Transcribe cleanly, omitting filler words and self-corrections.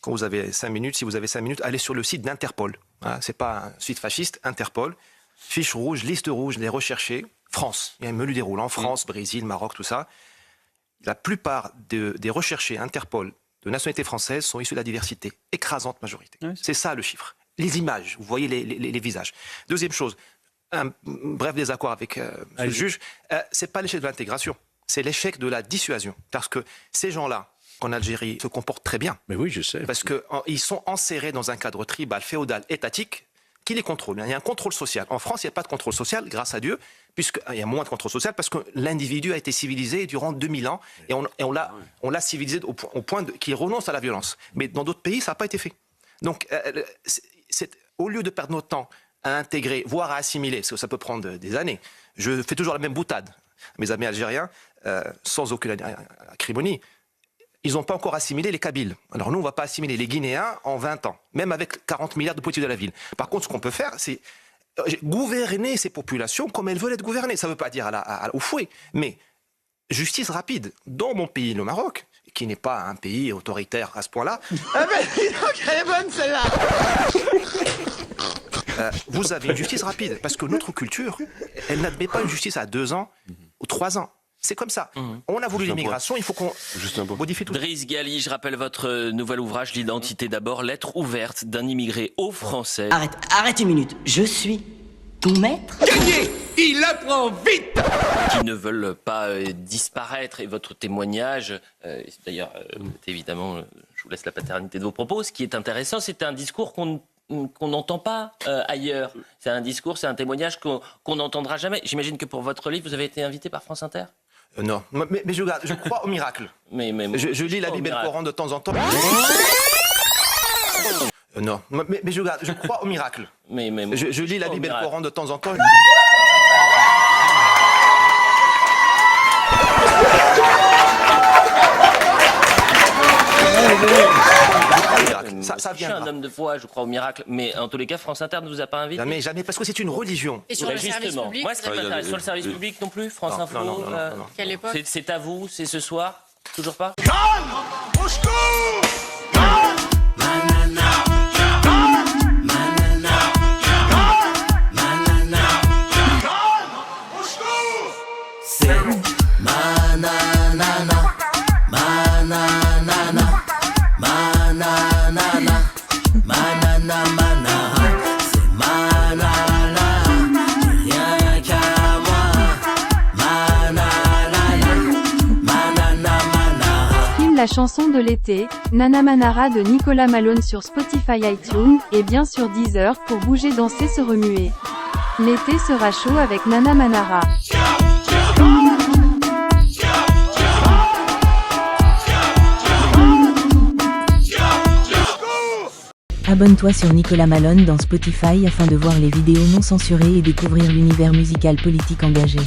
quand vous avez 5 minutes, si vous avez 5 minutes, allez sur le site d'Interpol. Hein, c'est pas un site fasciste, Interpol. Fiche rouge, liste rouge, les recherchés. France, il y a un menu déroulant. France, Brésil, Maroc, tout ça. La plupart des recherchés Interpol de nationalité française sont issus de la diversité. Écrasante majorité. Oui, c'est ça le chiffre. Les images, vous voyez les visages. Deuxième chose, un bref désaccord avec le juge, c'est pas l'échec de l'intégration, c'est l'échec de la dissuasion. Parce que ces gens-là, en Algérie, se comportent très bien. Mais oui, je sais. Parce qu'ils sont enserrés dans un cadre tribal, féodal, étatique, qui les contrôle. Il y a un contrôle social. En France, il n'y a pas de contrôle social, grâce à Dieu, puisqu'il y a moins de contrôle social, parce que l'individu a été civilisé durant 2000 ans, et on l'a civilisé au point qu'il renonce à la violence. Mais dans d'autres pays, ça n'a pas été fait. Donc, au lieu de perdre notre temps à intégrer, voire à assimiler, parce que ça peut prendre des années, je fais toujours la même boutade. Mes amis algériens, sans aucune acrimonie, ils n'ont pas encore assimilé les Kabyles. Alors nous, on ne va pas assimiler les Guinéens en 20 ans, même avec 40 milliards de politiques de la ville. Par contre, ce qu'on peut faire, c'est gouverner ces populations comme elles veulent être gouvernées. Ça ne veut pas dire au fouet, mais justice rapide. Dans mon pays, le Maroc, qui n'est pas un pays autoritaire à ce point-là... Ah ben, elle est bonne celle-là. Vous avez une justice rapide, parce que notre culture, elle n'admet pas une justice à 2 ans ou 3 ans. C'est comme ça. On a voulu l'immigration, il faut qu'on modifie tout. Driss Ghali, je rappelle votre nouvel ouvrage, L'identité d'abord, lettre ouverte d'un immigré aux Français. Arrête une minute. Je suis ton maître. Gagné. Il apprend vite. Qui ne veulent pas disparaître. Et votre témoignage, d'ailleurs, évidemment, je vous laisse la paternité de vos propos. Ce qui est intéressant, c'est un discours qu'on n'entend pas ailleurs. C'est un discours, c'est un témoignage qu'on n'entendra jamais. J'imagine que pour votre livre, vous avez été invité par France Inter ? Non, mais je crois au miracle. Je lis la Bible et le Coran de temps en temps. Non, mais je crois au miracle. Je lis la Bible et le Coran de temps en temps. Je suis un homme de foi, je crois au miracle, mais en tous les cas, France Inter ne vous a pas invité. Jamais, parce que c'est une religion. Et sur le service public, moi, c'est pas sur le service public non plus, France Info. Non. Quelle époque ? C'est à vous, c'est ce soir, toujours pas. La chanson de l'été, Nana Manara de Nicolas Malone sur Spotify, iTunes, et bien sûr Deezer pour bouger, danser, se remuer. L'été sera chaud avec Nana Manara. Abonne-toi sur Nicolas Malone dans Spotify afin de voir les vidéos non censurées et découvrir l'univers musical politique engagé.